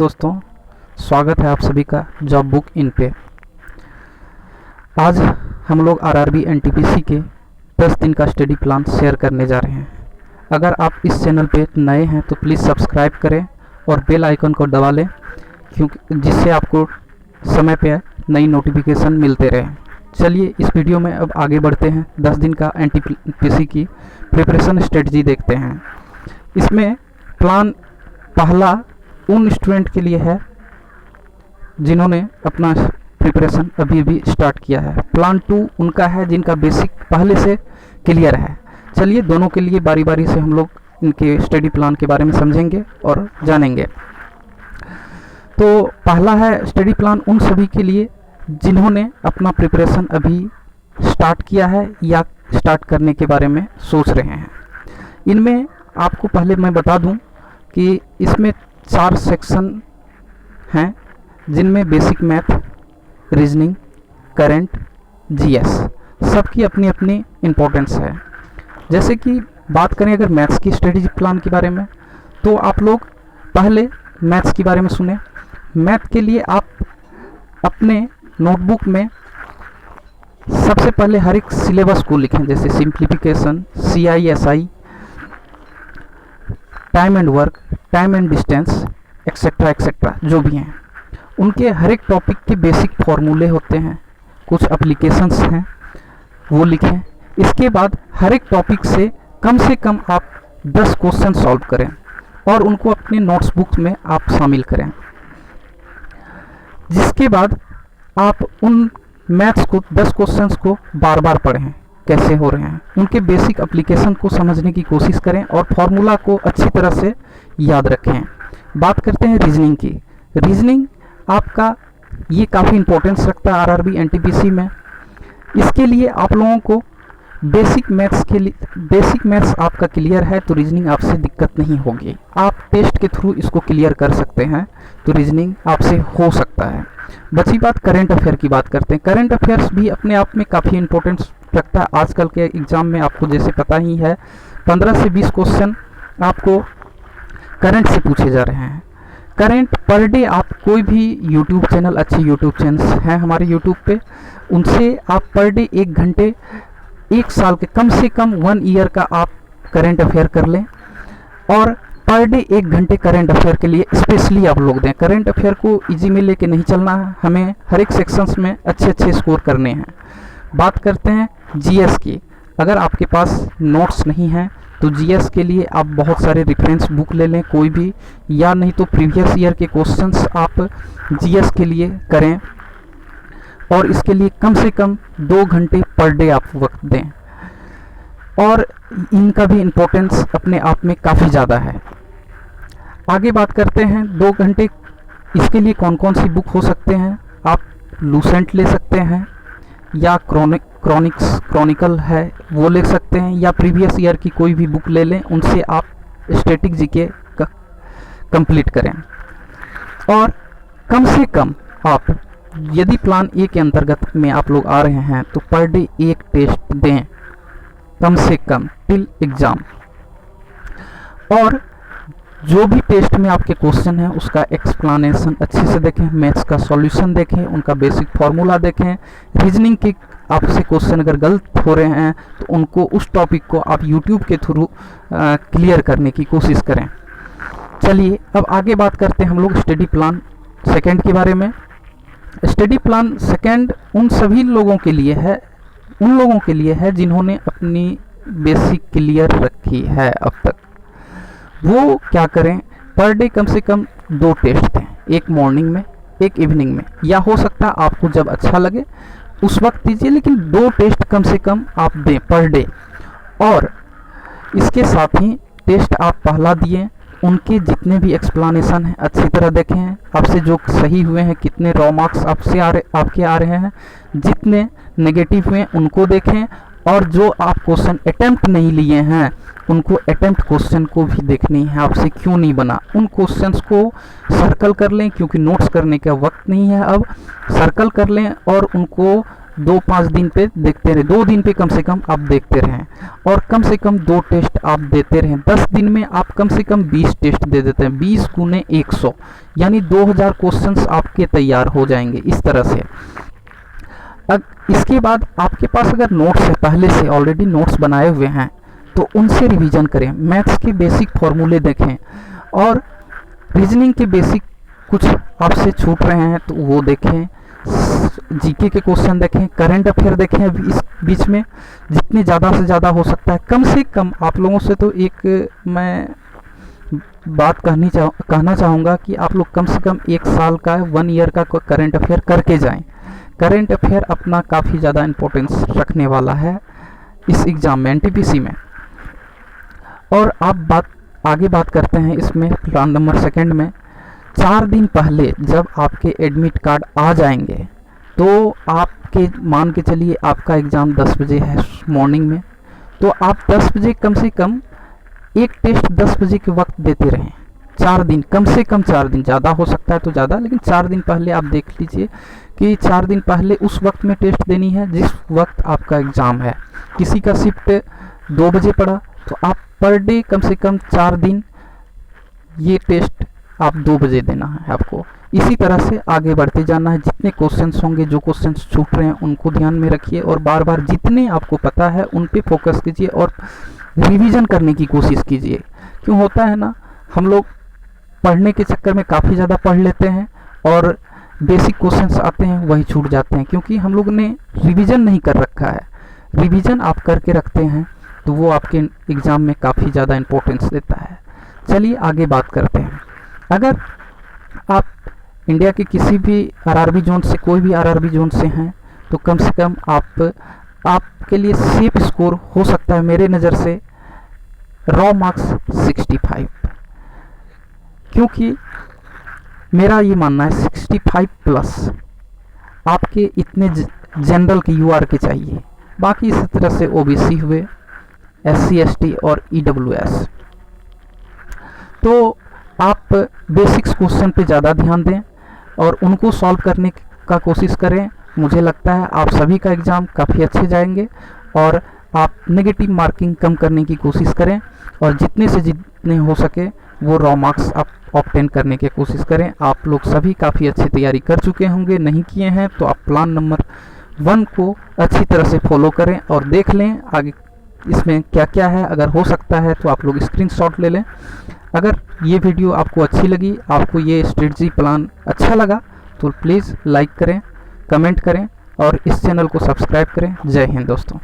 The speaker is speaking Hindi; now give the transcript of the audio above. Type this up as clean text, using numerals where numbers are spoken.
दोस्तों, स्वागत है आप सभी का जॉब बुक इन पे। आज हम लोग आरआरबी एनटीपीसी के 10 दिन का स्टडी प्लान शेयर करने जा रहे हैं। अगर आप इस चैनल पे नए हैं तो प्लीज़ सब्सक्राइब करें और बेल आइकन को दबा लें, क्योंकि जिससे आपको समय पे नई नोटिफिकेशन मिलते रहें। चलिए इस वीडियो में अब आगे बढ़ते हैं। 10 दिन का एनटीपीसी की प्रिपरेशन स्ट्रेटजी देखते हैं। इसमें प्लान पहला उन स्टूडेंट के लिए है जिन्होंने अपना प्रिपरेशन अभी स्टार्ट किया है। प्लान 2 उनका है जिनका बेसिक पहले से क्लियर है। चलिए दोनों के लिए बारी बारी से हम लोग इनके स्टडी प्लान के बारे में समझेंगे और जानेंगे। तो पहला है स्टडी प्लान उन सभी के लिए जिन्होंने अपना प्रिपरेशन अभी स्टार्ट किया है या स्टार्ट करने के बारे में सोच रहे हैं। इनमें आपको पहले मैं बता दूं कि इसमें 4 सेक्शन हैं जिनमें basic math, reasoning, current, GS सबकी अपनी अपनी इम्पोर्टेंस है। जैसे कि बात करें अगर मैथ्स की स्ट्रेटजी प्लान के बारे में, तो आप लोग पहले मैथ्स के बारे में सुने। मैथ के लिए आप अपने नोटबुक में सबसे पहले हर एक सिलेबस को लिखें, जैसे simplification, CISI, time and work, time and distance, etcetera जो भी हैं। उनके हर एक टॉपिक के बेसिक फॉर्मूले होते हैं, कुछ एप्लीकेशंस हैं, वो लिखें। इसके बाद हर एक टॉपिक से कम आप 10 क्वेश्चन सॉल्व करें और उनको अपने नोट्स बुक में आप शामिल करें। जिसके बाद आप उन मैथ्स को 10 क्वेश्चंस को बार बार पढ़ें, कैसे हो रहे हैं, उनके बेसिक एप्लीकेशन को समझने की कोशिश करें और फॉर्मूला को अच्छी तरह से याद रखें। बात करते हैं रीजनिंग की। रीजनिंग आपका ये काफ़ी इंपॉर्टेंस रखता है आरआरबी एनटीपीसी में। इसके लिए आप लोगों को बेसिक मैथ्स आपका क्लियर है तो रीजनिंग आपसे दिक्कत नहीं होगी। आप टेस्ट के थ्रू इसको क्लियर कर सकते हैं तो रीजनिंग आपसे हो सकता है। बची बात करंट अफेयर की। बात करते हैं। करंट अफेयर्स भी अपने आप में काफ़ी इंपॉर्टेंस रखता है। आजकल के एग्ज़ाम में आपको जैसे पता ही है 15 से 20 क्वेश्चन आपको करंट से पूछे जा रहे हैं। करंट पर डे आप कोई भी यूट्यूब चैनल, अच्छे यूट्यूब चैनल्स हैं हमारे यूट्यूब पे, उनसे आप पर डे 1 घंटे 1 साल के कम से कम 1 ईयर का आप करंट अफेयर कर लें और पर डे 1 घंटे करंट अफेयर के लिए स्पेशली आप लोग दें। करंट अफेयर को इजी में लेके नहीं चलना है, हमें हर एक सेक्शंस में अच्छे स्कोर करने हैं। बात करते हैं जीएस की। अगर आपके पास नोट्स नहीं हैं तो जीएस के लिए आप बहुत सारे रेफरेंस बुक ले लें कोई भी, या नहीं तो प्रीवियस ईयर के क्वेश्चंस आप जीएस के लिए करें और इसके लिए कम से कम 2 घंटे पर डे आप वक्त दें। और इनका भी इम्पोर्टेंस अपने आप में काफ़ी ज़्यादा है। आगे बात करते हैं 2 घंटे इसके लिए कौन कौन सी बुक हो सकते हैं। आप लूसेंट ले सकते हैं या क्रॉनिकल है वो ले सकते हैं, या प्रीवियस ईयर की कोई भी बुक ले लें, उनसे आप स्टैटिक जीके कंप्लीट करें। और कम से कम आप यदि प्लान ए के अंतर्गत में आप लोग आ रहे हैं तो पर डे 1 टेस्ट दें कम से कम टिल एग्ज़ाम। और जो भी टेस्ट में आपके क्वेश्चन है उसका एक्सप्लेनेशन अच्छे से देखें, मैथ्स का सॉल्यूशन देखें, उनका बेसिक फार्मूला देखें। रीजनिंग के आपसे क्वेश्चन अगर गलत हो रहे हैं तो उनको उस टॉपिक को आप यूट्यूब के थ्रू क्लियर करने की कोशिश करें। चलिए अब आगे बात करते हैं हम लोग स्टडी प्लान सेकेंड के बारे में। स्टडी प्लान सेकेंड उन सभी लोगों के लिए है जिन्होंने अपनी बेसिक क्लियर रखी है अब तक। वो क्या करें, पर डे कम से कम 2 टेस्ट दें, एक मॉर्निंग में एक इवनिंग में, या हो सकता है आपको जब अच्छा लगे उस वक्त दीजिए, लेकिन 2 टेस्ट कम से कम आप दें पर डे। और इसके साथ ही टेस्ट आप पहला दिए, उनके जितने भी एक्सप्लेनेशन हैं अच्छी तरह देखें, आपसे जो सही हुए हैं, कितने रॉ मार्क्स आपके आ रहे हैं, जितने नेगेटिव हुए उनको देखें, और जो आप क्वेश्चन अटेम्प्ट नहीं लिए हैं उनको अटेम्प्ट क्वेश्चन को भी देखनी है, आपसे क्यों नहीं बना, उन क्वेश्चंस को सर्कल कर लें, क्योंकि नोट्स करने का वक्त नहीं है अब। सर्कल कर लें और उनको 2-5 दिन पे देखते रहे, 2 दिन पे कम से कम आप देखते रहें और कम से कम 2 टेस्ट आप देते रहें। 10 दिन में आप कम से कम 20 टेस्ट दे देते हैं, 20 गुने 100 यानी 2000 क्वेश्चंस आपके तैयार हो जाएंगे इस तरह से। अब इसके बाद आपके पास अगर नोट्स है, पहले से ऑलरेडी नोट्स बनाए हुए हैं, तो उनसे रिवीजन करें, मैथ्स के बेसिक फॉर्मूले देखें और रीजनिंग के बेसिक कुछ आपसे छूट रहे हैं तो वो देखें, जीके के क्वेश्चन देखें, करंट अफेयर देखें अभी इस बीच में जितने ज़्यादा से ज़्यादा हो सकता है। कम से कम आप लोगों से तो एक मैं बात कहना चाहूँगा कि आप लोग कम से कम 1 साल का 1 ईयर का करंट अफेयर करके जाएं। करंट अफेयर अपना काफ़ी ज़्यादा इम्पोर्टेंस रखने वाला है इस एग्ज़ाम में, एनटीपीसी में। और आप आगे बात करते हैं इसमें प्लान नंबर 2 में। 4 दिन पहले जब आपके एडमिट कार्ड आ जाएंगे तो आपके मान के चलिए आपका एग्ज़ाम 10 बजे है मॉर्निंग में, तो आप 10 बजे कम से कम एक टेस्ट 10 बजे के वक्त देते रहें। 4 दिन, कम से कम 4 दिन, ज़्यादा हो सकता है तो ज़्यादा, लेकिन 4 दिन पहले आप देख लीजिए कि 4 दिन पहले उस वक्त में टेस्ट देनी है जिस वक्त आपका एग्ज़ाम है। किसी का शिफ्ट 2 बजे पड़ा तो आप पर डे कम से कम 4 दिन ये टेस्ट आप 2 बजे देना है आपको। इसी तरह से आगे बढ़ते जाना है। जितने क्वेश्चंस होंगे, जो क्वेश्चंस छूट रहे हैं उनको ध्यान में रखिए और बार बार जितने आपको पता है उन पे फोकस कीजिए और रिवीजन करने की कोशिश कीजिए। क्यों होता है ना, हम लोग पढ़ने के चक्कर में काफ़ी ज़्यादा पढ़ लेते हैं और बेसिक क्वेश्चंस आते हैं वही छूट जाते हैं, क्योंकि हम लोग ने रिवीजन नहीं कर रखा है। रिवीजन आप करके रखते हैं तो वो आपके एग्ज़ाम में काफ़ी ज़्यादा इम्पोर्टेंस देता है। चलिए आगे बात करते हैं। अगर आप इंडिया के किसी भी आरआरबी जोन से, कोई भी आरआरबी जोन से हैं, तो कम से कम आपके लिए सेफ स्कोर हो सकता है मेरे नज़र से रॉ मार्क्स 65, क्योंकि मेरा ये मानना है 65 प्लस आपके इतने जनरल के यूआर के चाहिए। बाकी इसी तरह से ओबीसी हुए, SC ST और EWS, तो आप बेसिक्स क्वेश्चन पे ज़्यादा ध्यान दें और उनको सॉल्व करने का कोशिश करें। मुझे लगता है आप सभी का एग्ज़ाम काफ़ी अच्छे जाएंगे और आप नेगेटिव मार्किंग कम करने की कोशिश करें और जितने से जितने हो सके वो रॉ मार्क्स आप ऑब्टेन करने की कोशिश करें। आप लोग सभी काफ़ी अच्छी तैयारी कर चुके होंगे, नहीं किए हैं तो आप प्लान नंबर 1 को अच्छी तरह से फॉलो करें और देख लें आगे इसमें क्या क्या है। अगर हो सकता है तो आप लोग स्क्रीनशॉट ले लें। अगर ये वीडियो आपको अच्छी लगी, आपको ये स्ट्रेटजी प्लान अच्छा लगा, तो प्लीज़ लाइक करें, कमेंट करें और इस चैनल को सब्सक्राइब करें। जय हिंद दोस्तों।